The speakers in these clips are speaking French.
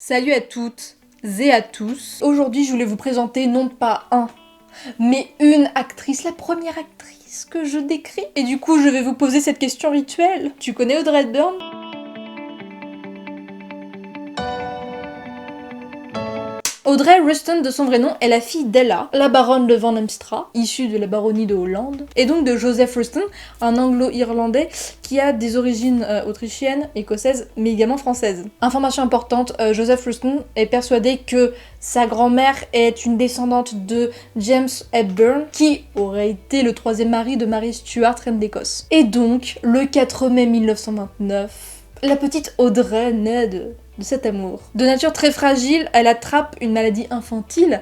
Salut à toutes et à tous. Aujourd'hui, je voulais vous présenter non pas un, mais une actrice, la première actrice que je décris. Et du coup, je vais vous poser cette question rituelle. Tu connais Audrey Hepburn ? Audrey Ruston, de son vrai nom, est la fille d'Ella, la baronne de Van Heemstra, issue de la baronnie de Hollande, et donc de Joseph Ruston, un anglo-irlandais qui a des origines autrichiennes, écossaises, mais également françaises. Information importante, Joseph Ruston est persuadé que sa grand-mère est une descendante de James Hepburn, qui aurait été le troisième mari de Mary Stuart, reine d'Écosse. Et donc, le 4 mai 1929, la petite Audrey naît de cet amour. De nature très fragile, elle attrape une maladie infantile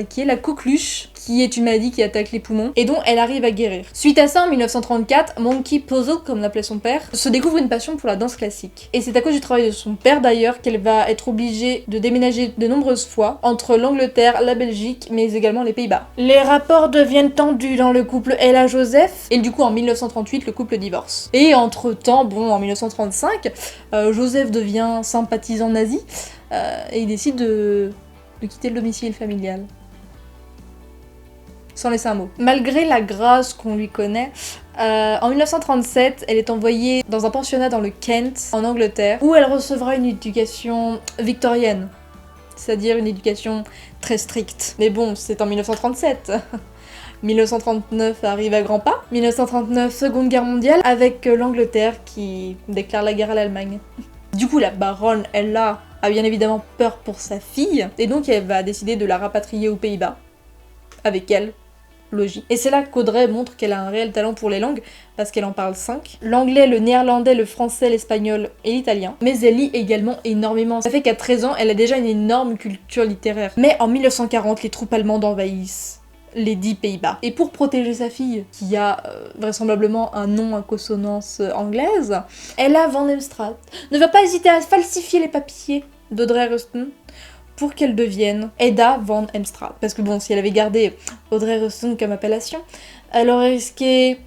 qui est la coqueluche, qui est une maladie qui attaque les poumons et dont elle arrive à guérir. Suite à ça, en 1934, Monkey Puzzle, comme l'appelait son père, se découvre une passion pour la danse classique. Et c'est à cause du travail de son père d'ailleurs qu'elle va être obligée de déménager de nombreuses fois entre l'Angleterre, la Belgique, mais également les Pays-Bas. Les rapports deviennent tendus dans le couple Ella-Joseph, et du coup en 1938, le couple divorce. Et entre-temps, en 1935, Joseph devient sympathisant nazi et il décide de quitter le domicile familial. Sans laisser un mot. Malgré la grâce qu'on lui connaît, en 1937, elle est envoyée dans un pensionnat dans le Kent, en Angleterre, où elle recevra une éducation victorienne, c'est-à-dire une éducation très stricte. Mais bon, c'est en 1937. 1939 arrive à grands pas. 1939, Seconde Guerre mondiale, avec l'Angleterre qui déclare la guerre à l'Allemagne. Du coup, la baronne, elle a bien évidemment peur pour sa fille, et donc elle va décider de la rapatrier aux Pays-Bas, avec elle. Logique. Et c'est là qu'Audrey montre qu'elle a un réel talent pour les langues, parce qu'elle en parle 5. L'anglais, le néerlandais, le français, l'espagnol et l'italien. Mais elle lit également énormément. Ça fait qu'à 13 ans, elle a déjà une énorme culture littéraire. Mais en 1940, les troupes allemandes envahissent les 10 Pays-Bas. Et pour protéger sa fille, qui a vraisemblablement un nom à consonance anglaise, Ella Van Heemstra ne va pas hésiter à falsifier les papiers d'Audrey Ruston pour qu'elle devienne Edda Van Heemstra. Parce que bon, si elle avait gardé Audrey Ruston comme appellation, elle aurait risqué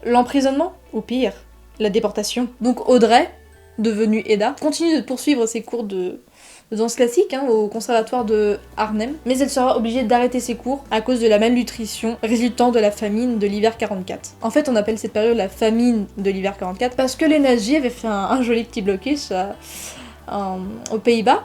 l'emprisonnement, ou pire, la déportation. Donc Audrey, devenue Edda, continue de poursuivre ses cours de danse classique au conservatoire de Arnhem, mais elle sera obligée d'arrêter ses cours à cause de la malnutrition résultant de la famine de l'hiver 44. En fait, on appelle cette période la famine de l'hiver 44 parce que les nazis avaient fait un joli petit blocus aux Pays-Bas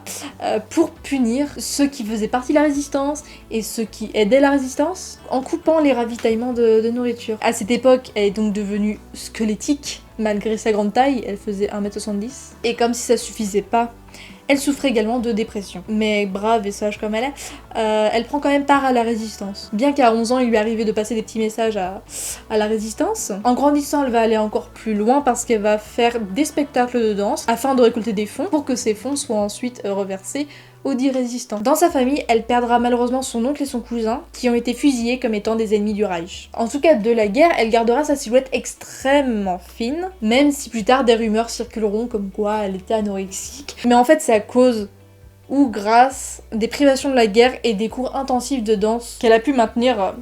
pour punir ceux qui faisaient partie de la résistance et ceux qui aidaient la résistance en coupant les ravitaillements de nourriture. À cette époque, elle est donc devenue squelettique malgré sa grande taille, elle faisait 1m70, et comme si ça suffisait pas, elle souffrait également de dépression. Mais brave et sage comme elle est, elle prend quand même part à la résistance. Bien qu'à 11 ans, il lui arrivait de passer des petits messages à la résistance. En grandissant, elle va aller encore plus loin parce qu'elle va faire des spectacles de danse afin de récolter des fonds pour que ces fonds soient ensuite reversés aux 10 résistants. Dans sa famille, elle perdra malheureusement son oncle et son cousin qui ont été fusillés comme étant des ennemis du Reich. En tout cas, de la guerre, elle gardera sa silhouette extrêmement fine, même si plus tard des rumeurs circuleront comme quoi elle était anorexique. Mais en fait, c'est à cause ou grâce des privations de la guerre et des cours intensifs de danse qu'elle a pu maintenir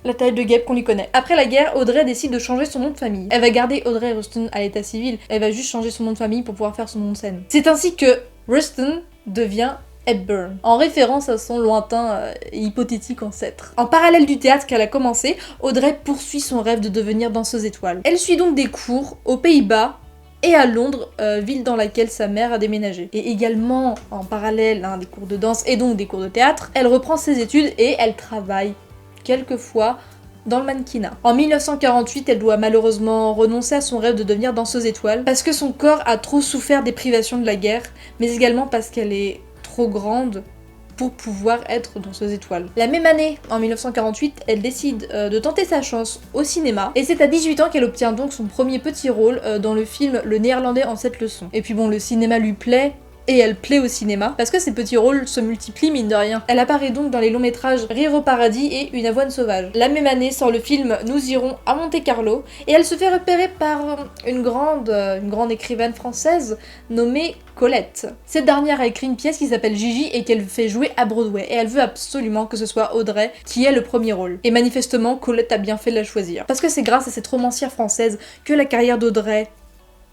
la taille de guêpe qu'on lui connaît. Après la guerre, Audrey décide de changer son nom de famille. Elle va garder Audrey Ruston à l'état civil, elle va juste changer son nom de famille pour pouvoir faire son nom de scène. C'est ainsi que Ruston devient Hepburn, en référence à son lointain et hypothétique ancêtre. En parallèle du théâtre qu'elle a commencé, Audrey poursuit son rêve de devenir danseuse étoile. Elle suit donc des cours aux Pays-Bas et à Londres, ville dans laquelle sa mère a déménagé. Et également, en parallèle des cours de danse et donc des cours de théâtre, elle reprend ses études et elle travaille quelquefois dans le mannequinat. En 1948, elle doit malheureusement renoncer à son rêve de devenir danseuse étoile parce que son corps a trop souffert des privations de la guerre, mais également parce qu'elle est trop grande pour pouvoir être danseuse étoile. La même année, en 1948, elle décide de tenter sa chance au cinéma, et c'est à 18 ans qu'elle obtient donc son premier petit rôle dans le film Le Néerlandais en 7 leçons. Et puis bon, le cinéma lui plaît, et elle plaît au cinéma, parce que ses petits rôles se multiplient mine de rien. Elle apparaît donc dans les longs métrages Rire au paradis et Une avoine sauvage. La même année sort le film Nous irons à Monte Carlo, et elle se fait repérer par une grande écrivaine française nommée Colette. Cette dernière a écrit une pièce qui s'appelle Gigi et qu'elle fait jouer à Broadway, et elle veut absolument que ce soit Audrey qui ait le premier rôle. Et manifestement, Colette a bien fait de la choisir. Parce que c'est grâce à cette romancière française que la carrière d'Audrey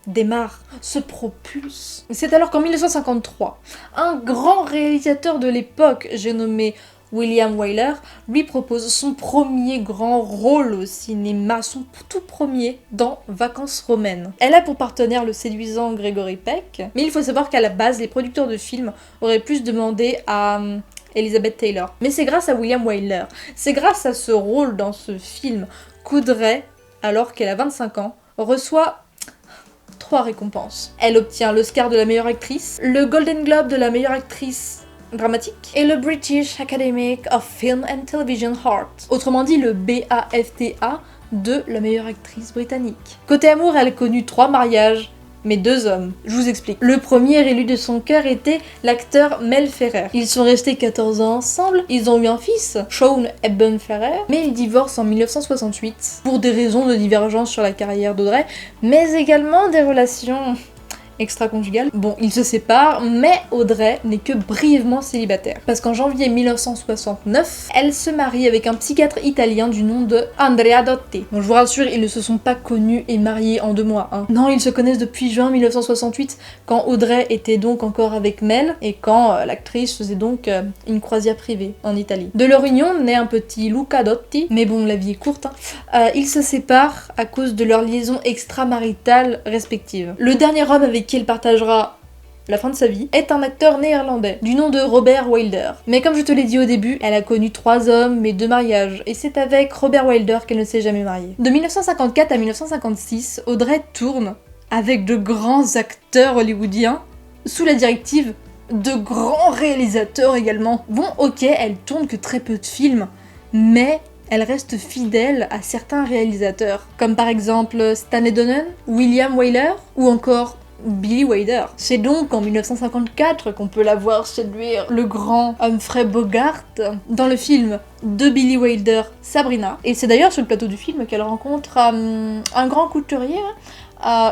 démarre, se propulse. C'est alors qu'en 1953, un grand réalisateur de l'époque, j'ai nommé William Wyler, lui propose son premier grand rôle au cinéma, son tout premier dans Vacances romaines. Elle a pour partenaire le séduisant Gregory Peck, mais il faut savoir qu'à la base, les producteurs de films auraient plus demandé à Elizabeth Taylor. Mais c'est grâce à William Wyler, c'est grâce à ce rôle dans ce film qu'Audrey, alors qu'elle a 25 ans, reçoit 3 récompenses. Elle obtient l'Oscar de la meilleure actrice, le Golden Globe de la meilleure actrice dramatique et le British Academy of Film and Television Art, autrement dit le BAFTA de la meilleure actrice britannique. Côté amour, elle a connu 3 mariages, mais 2 hommes. Je vous explique. Le premier élu de son cœur était l'acteur Mel Ferrer. Ils sont restés 14 ans ensemble, ils ont eu un fils, Sean Eben Ferrer, mais ils divorcent en 1968 pour des raisons de divergence sur la carrière d'Audrey, mais également des relations extra-conjugale. Bon, ils se séparent, mais Audrey n'est que brièvement célibataire. Parce qu'en janvier 1969, elle se marie avec un psychiatre italien du nom de Andrea Dotti. Bon, je vous rassure, ils ne se sont pas connus et mariés en 2 mois. Hein. Non, ils se connaissent depuis juin 1968, quand Audrey était donc encore avec Mel, et quand l'actrice faisait donc une croisière privée en Italie. De leur union naît un petit Luca Dotti, mais bon, la vie est courte. Hein. Ils se séparent à cause de leur liaison extramaritale respective. Le dernier homme avec qui elle partagera la fin de sa vie, est un acteur néerlandais du nom de Robert Wilder. Mais comme je te l'ai dit au début, elle a connu 3 hommes mais 2 mariages, et c'est avec Robert Wilder qu'elle ne s'est jamais mariée. De 1954 à 1956, Audrey tourne avec de grands acteurs hollywoodiens, sous la directive de grands réalisateurs également. Bon, ok, elle tourne que très peu de films, mais elle reste fidèle à certains réalisateurs, comme par exemple Stanley Donen, William Wyler, ou encore Billy Wilder. C'est donc en 1954 qu'on peut la voir séduire le grand Humphrey Bogart dans le film de Billy Wilder, Sabrina. Et c'est d'ailleurs sur le plateau du film qu'elle rencontre un grand couturier,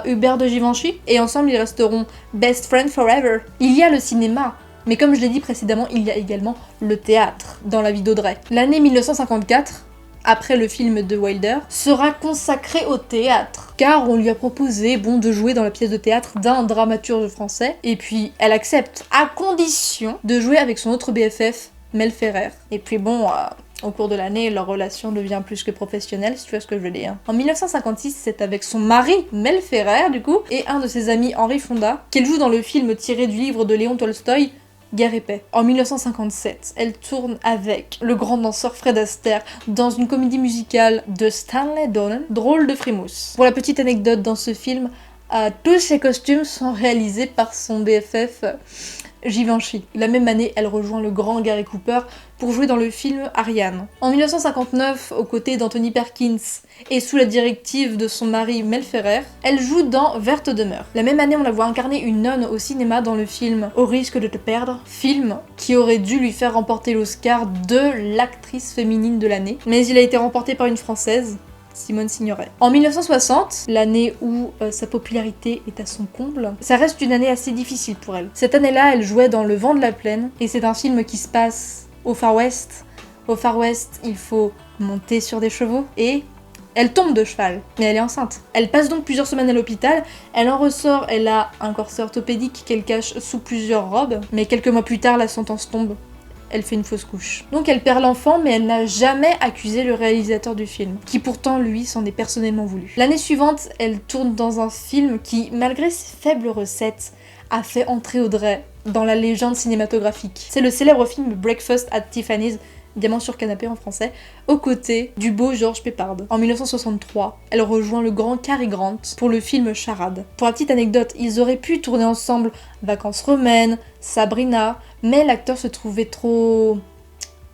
Hubert de Givenchy, et ensemble ils resteront best friends forever. Il y a le cinéma, mais comme je l'ai dit précédemment, il y a également le théâtre dans la vie d'Audrey. L'année 1954, après le film de Wilder, sera consacrée au théâtre, car on lui a proposé de jouer dans la pièce de théâtre d'un dramaturge français, et puis elle accepte, à condition de jouer avec son autre BFF, Mel Ferrer. Et puis au cours de l'année, leur relation devient plus que professionnelle, si tu vois ce que je veux dire. En 1956, c'est avec son mari, Mel Ferrer, du coup, et un de ses amis, Henri Fonda, qu'elle joue dans le film tiré du livre de Léon Tolstoï, Guerre et paix. En 1957, elle tourne avec le grand danseur Fred Astaire dans une comédie musicale de Stanley Donen, Drôle de frimousse. Pour la petite anecdote, dans ce film, tous ses costumes sont réalisés par son BFF Givenchy. La même année, elle rejoint le grand Gary Cooper pour jouer dans le film Ariane. En 1959, aux côtés d'Anthony Perkins et sous la directive de son mari Mel Ferrer, elle joue dans Verte demeure. La même année, on la voit incarner une nonne au cinéma dans le film Au risque de te perdre, film qui aurait dû lui faire remporter l'Oscar de l'actrice féminine de l'année, mais il a été remporté par une Française, Simone Signoret. En 1960, l'année où sa popularité est à son comble, ça reste une année assez difficile pour elle. Cette année-là, elle jouait dans Le vent de la plaine, et c'est un film qui se passe au Far West. Au Far West, il faut monter sur des chevaux, et elle tombe de cheval, mais elle est enceinte. Elle passe donc plusieurs semaines à l'hôpital, elle en ressort, elle a un corset orthopédique qu'elle cache sous plusieurs robes, mais quelques mois plus tard, la sentence tombe. Elle fait une fausse couche. Donc elle perd l'enfant, mais elle n'a jamais accusé le réalisateur du film, qui pourtant, lui, s'en est personnellement voulu. L'année suivante, elle tourne dans un film qui, malgré ses faibles recettes, a fait entrer Audrey dans la légende cinématographique. C'est le célèbre film Breakfast at Tiffany's, Diamant sur canapé en français, aux côtés du beau George Peppard. En 1963, elle rejoint le grand Cary Grant pour le film Charade. Pour la petite anecdote, ils auraient pu tourner ensemble Vacances romaines, Sabrina, mais l'acteur se trouvait trop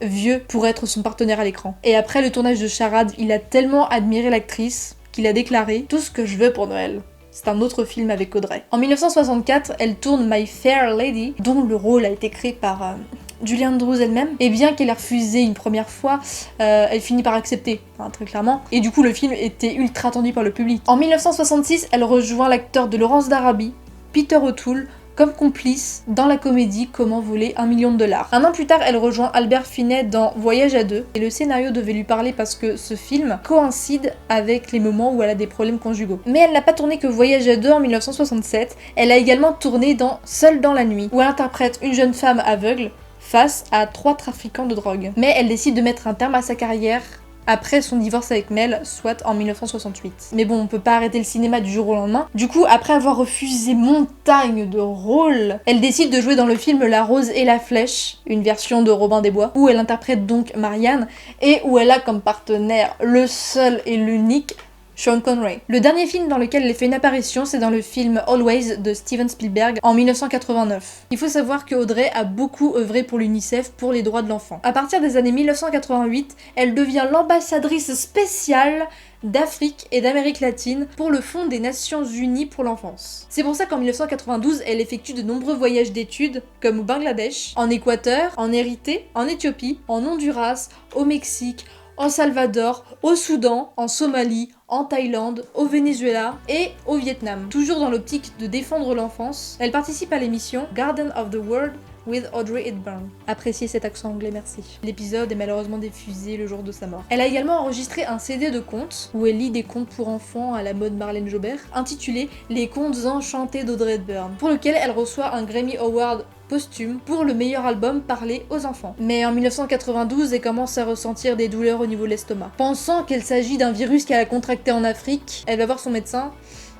vieux pour être son partenaire à l'écran. Et après le tournage de Charade, il a tellement admiré l'actrice qu'il a déclaré « Tout ce que je veux pour Noël ». C'est un autre film avec Audrey. En 1964, elle tourne My Fair Lady, dont le rôle a été créé par Julie Andrews elle-même, et bien qu'elle ait refusé une première fois, elle finit par accepter, très clairement, et du coup le film était ultra attendu par le public. En 1966, elle rejoint l'acteur de Laurence d'Arabie, Peter O'Toole, comme complice dans la comédie Comment voler 1 million de dollars. Un an plus tard, elle rejoint Albert Finney dans Voyage à deux, et le scénario devait lui parler parce que ce film coïncide avec les moments où elle a des problèmes conjugaux. Mais elle n'a pas tourné que Voyage à deux en 1967, elle a également tourné dans Seule dans la nuit, où elle interprète une jeune femme aveugle face à 3 trafiquants de drogue. Mais elle décide de mettre un terme à sa carrière après son divorce avec Mel, soit en 1968. Mais bon, on peut pas arrêter le cinéma du jour au lendemain. Du coup, après avoir refusé montagne de rôles, elle décide de jouer dans le film La Rose et la Flèche, une version de Robin des Bois, où elle interprète donc Marianne, et où elle a comme partenaire le seul et l'unique Sean Connery. Le dernier film dans lequel elle fait une apparition, c'est dans le film Always de Steven Spielberg en 1989. Il faut savoir que Audrey a beaucoup œuvré pour l'UNICEF pour les droits de l'enfant. À partir des années 1988, elle devient l'ambassadrice spéciale d'Afrique et d'Amérique latine pour le Fonds des Nations Unies pour l'enfance. C'est pour ça qu'en 1992, elle effectue de nombreux voyages d'études, comme au Bangladesh, en Équateur, en Érythrée, en Éthiopie, en Honduras, au Mexique, en Salvador, au Soudan, en Somalie, en Thaïlande, au Venezuela et au Vietnam. Toujours dans l'optique de défendre l'enfance, elle participe à l'émission Garden of the World with Audrey Hepburn. Appréciez cet accent anglais, merci. L'épisode est malheureusement diffusé le jour de sa mort. Elle a également enregistré un CD de contes, où elle lit des contes pour enfants à la mode Marlène Jobert, intitulé Les Contes Enchantés d'Audrey Hepburn, pour lequel elle reçoit un Grammy Award posthume pour le meilleur album parlé aux enfants. Mais en 1992, elle commence à ressentir des douleurs au niveau de l'estomac. Pensant qu'il s'agit d'un virus qu'elle a contracté en Afrique, elle va voir son médecin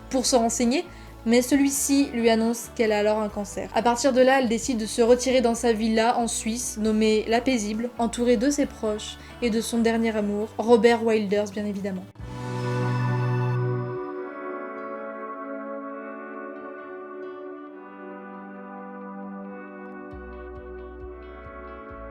pour se renseigner, mais celui-ci lui annonce qu'elle a alors un cancer. À partir de là, elle décide de se retirer dans sa villa en Suisse, nommée La Paisible, entourée de ses proches et de son dernier amour, Robert Wilders bien évidemment.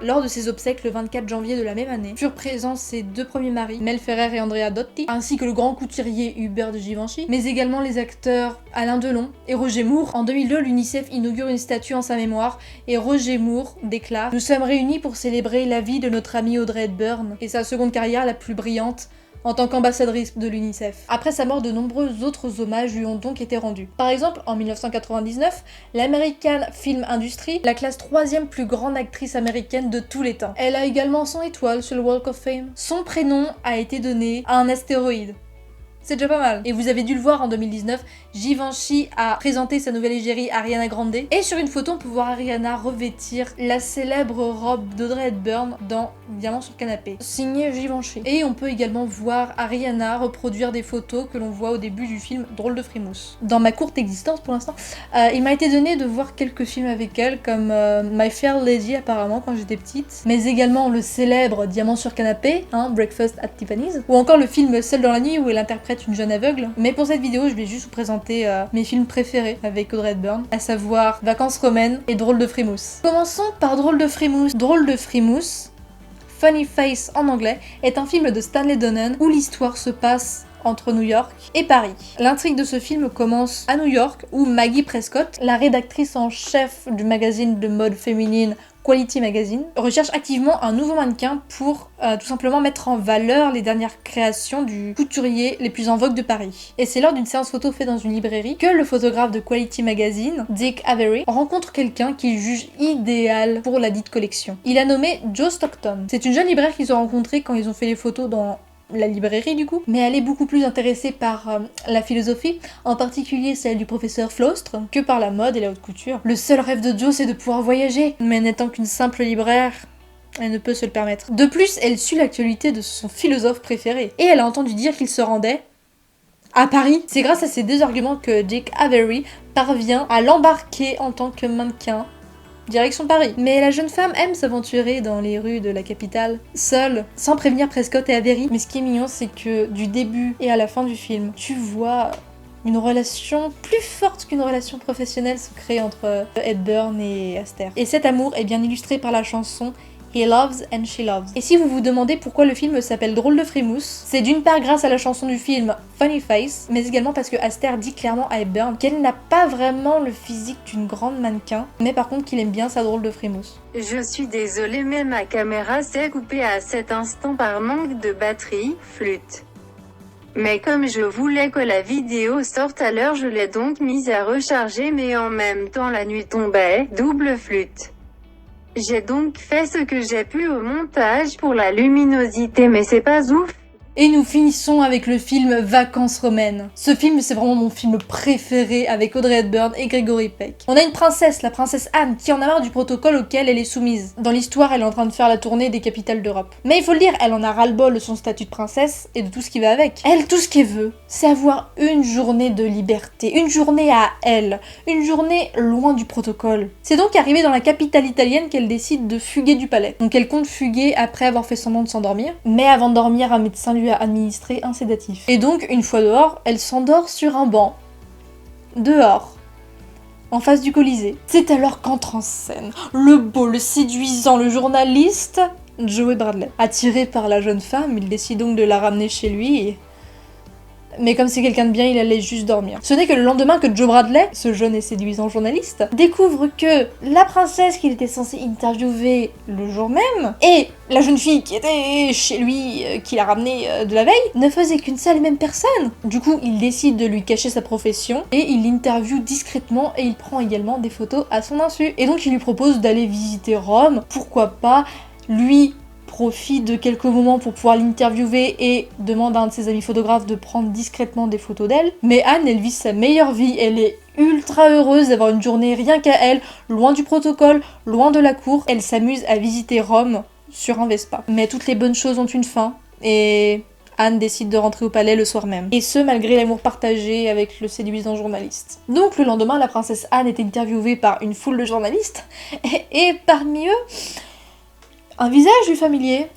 Lors de ses obsèques le 24 janvier de la même année, furent présents ses 2 premiers maris, Mel Ferrer et Andrea Dotti, ainsi que le grand couturier Hubert de Givenchy, mais également les acteurs Alain Delon et Roger Moore. En 2002, l'UNICEF inaugure une statue en sa mémoire et Roger Moore déclare « Nous sommes réunis pour célébrer la vie de notre amie Audrey Hepburn et sa seconde carrière la plus brillante en tant qu'ambassadrice de l'UNICEF. » Après sa mort, de nombreux autres hommages lui ont donc été rendus. Par exemple, en 1999, l'American Film Industry la classe 3e plus grande actrice américaine de tous les temps. Elle a également son étoile sur le Walk of Fame. Son prénom a été donné à un astéroïde. C'est déjà pas mal. Et vous avez dû le voir en 2019, Givenchy a présenté sa nouvelle égérie Ariana Grande. Et sur une photo, on peut voir Ariana revêtir la célèbre robe d'Audrey Hepburn dans Diamant sur canapé, signée Givenchy. Et on peut également voir Ariana reproduire des photos que l'on voit au début du film Drôle de frimousse. Dans ma courte existence pour l'instant, il m'a été donné de voir quelques films avec elle, comme My Fair Lady apparemment quand j'étais petite, mais également le célèbre Diamant sur canapé, Breakfast at Tiffany's, ou encore le film Seule dans la nuit où elle interprète une jeune aveugle. Mais pour cette vidéo, je vais juste vous présenter mes films préférés avec Audrey Hepburn, à savoir Vacances romaines et Drôle de frimousse. Commençons par Drôle de frimousse. Drôle de frimousse, Funny Face en anglais, est un film de Stanley Donen où l'histoire se passe entre New York et Paris. L'intrigue de ce film commence à New York où Maggie Prescott, la rédactrice en chef du magazine de mode féminine Quality Magazine, recherche activement un nouveau mannequin pour tout simplement mettre en valeur les dernières créations du couturier les plus en vogue de Paris. Et c'est lors d'une séance photo faite dans une librairie que le photographe de Quality Magazine, Dick Avery, rencontre quelqu'un qu'il juge idéal pour la dite collection. Il a nommé Joe Stockton. C'est une jeune libraire qu'ils ont rencontrée quand ils ont fait les photos dans la librairie du coup, mais elle est beaucoup plus intéressée par la philosophie, en particulier celle du professeur Flaustre, que par la mode et la haute couture. Le seul rêve de Joe, c'est de pouvoir voyager, mais n'étant qu'une simple libraire, elle ne peut se le permettre. De plus, elle suit l'actualité de son philosophe préféré, et elle a entendu dire qu'il se rendait à Paris. C'est grâce à ces 2 arguments que Dick Avery parvient à l'embarquer en tant que mannequin direction Paris. Mais la jeune femme aime s'aventurer dans les rues de la capitale, seule, sans prévenir Prescott et Avery. Mais ce qui est mignon, c'est que du début et à la fin du film, tu vois une relation plus forte qu'une relation professionnelle se créer entre Hepburn et Astaire. Et cet amour est bien illustré par la chanson He Loves and She Loves. Et si vous vous demandez pourquoi le film s'appelle Drôle de frimousse, c'est d'une part grâce à la chanson du film Funny Face, mais également parce que Astaire dit clairement à Hepburn qu'elle n'a pas vraiment le physique d'une grande mannequin, mais par contre qu'il aime bien sa drôle de frimousse. Je suis désolée mais ma caméra s'est coupée à cet instant par manque de batterie, flûte. Mais comme je voulais que la vidéo sorte à l'heure, je l'ai donc mise à recharger, mais en même temps la nuit tombait, double flûte. J'ai donc fait ce que j'ai pu au montage pour la luminosité, mais c'est pas ouf. Et nous finissons avec le film Vacances romaines. Ce film, c'est vraiment mon film préféré avec Audrey Hepburn et Gregory Peck. On a une princesse, la princesse Anne, qui en a marre du protocole auquel elle est soumise. Dans l'histoire, elle est en train de faire la tournée des capitales d'Europe. Mais il faut le dire, elle en a ras-le-bol de son statut de princesse et de tout ce qui va avec. Elle, tout ce qu'elle veut, c'est avoir une journée de liberté, une journée à elle, une journée loin du protocole. C'est donc arrivé dans la capitale italienne qu'elle décide de fuguer du palais. Donc elle compte fuguer après avoir fait semblant de s'endormir, mais avant de dormir, un médecin lui a administré un sédatif. Et donc, une fois dehors, elle s'endort sur un banc. Dehors. En face du Colisée. C'est alors qu'entre en scène le beau, le séduisant, le journaliste Joey Bradley. Attiré par la jeune femme, il décide donc de la ramener chez lui mais comme c'est quelqu'un de bien, il allait juste dormir. Ce n'est que le lendemain que Joe Bradley, ce jeune et séduisant journaliste, découvre que la princesse qu'il était censé interviewer le jour même, et la jeune fille qui était chez lui, qui l'a ramenée de la veille, ne faisaient qu'une seule et même personne. Du coup, il décide de lui cacher sa profession, et il l'interviewe discrètement, et il prend également des photos à son insu. Et donc il lui propose d'aller visiter Rome, pourquoi pas, lui profite de quelques moments pour pouvoir l'interviewer et demande à un de ses amis photographes de prendre discrètement des photos d'elle. Mais Anne, elle vit sa meilleure vie, elle est ultra heureuse d'avoir une journée rien qu'à elle, loin du protocole, loin de la cour. Elle s'amuse à visiter Rome sur un Vespa. Mais toutes les bonnes choses ont une fin, et Anne décide de rentrer au palais le soir même. Et ce, malgré l'amour partagé avec le séduisant journaliste. Donc le lendemain, la princesse Anne est interviewée par une foule de journalistes, et parmi eux, un visage lui familier.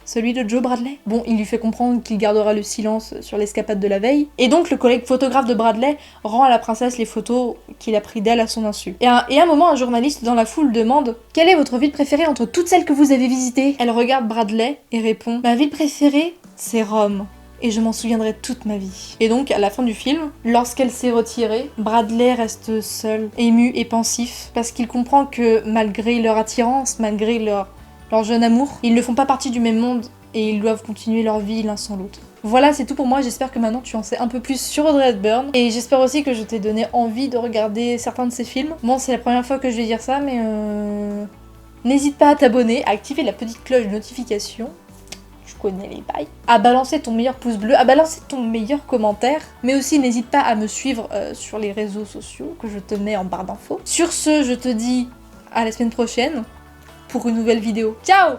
Celui de Joe Bradley. Bon, il lui fait comprendre qu'il gardera le silence sur l'escapade de la veille, et donc le collègue photographe de Bradley rend à la princesse les photos qu'il a prises d'elle à son insu. Et à un moment, un journaliste dans la foule demande « Quelle est votre ville préférée entre toutes celles que vous avez visitées ?» Elle regarde Bradley et répond « Ma ville préférée, c'est Rome. Et je m'en souviendrai toute ma vie. » Et donc, à la fin du film, lorsqu'elle s'est retirée, Bradley reste seul, ému et pensif, parce qu'il comprend que malgré leur attirance, malgré leur jeune amour, ils ne font pas partie du même monde et ils doivent continuer leur vie l'un sans l'autre. Voilà, c'est tout pour moi, j'espère que maintenant tu en sais un peu plus sur Audrey Hepburn, et j'espère aussi que je t'ai donné envie de regarder certains de ses films. Bon, c'est la première fois que je vais dire ça, mais n'hésite pas à t'abonner, à activer la petite cloche de notification, tu connais les bails, à balancer ton meilleur pouce bleu, à balancer ton meilleur commentaire, mais aussi n'hésite pas à me suivre sur les réseaux sociaux que je te mets en barre d'infos. Sur ce, je te dis à la semaine prochaine pour une nouvelle vidéo. Ciao!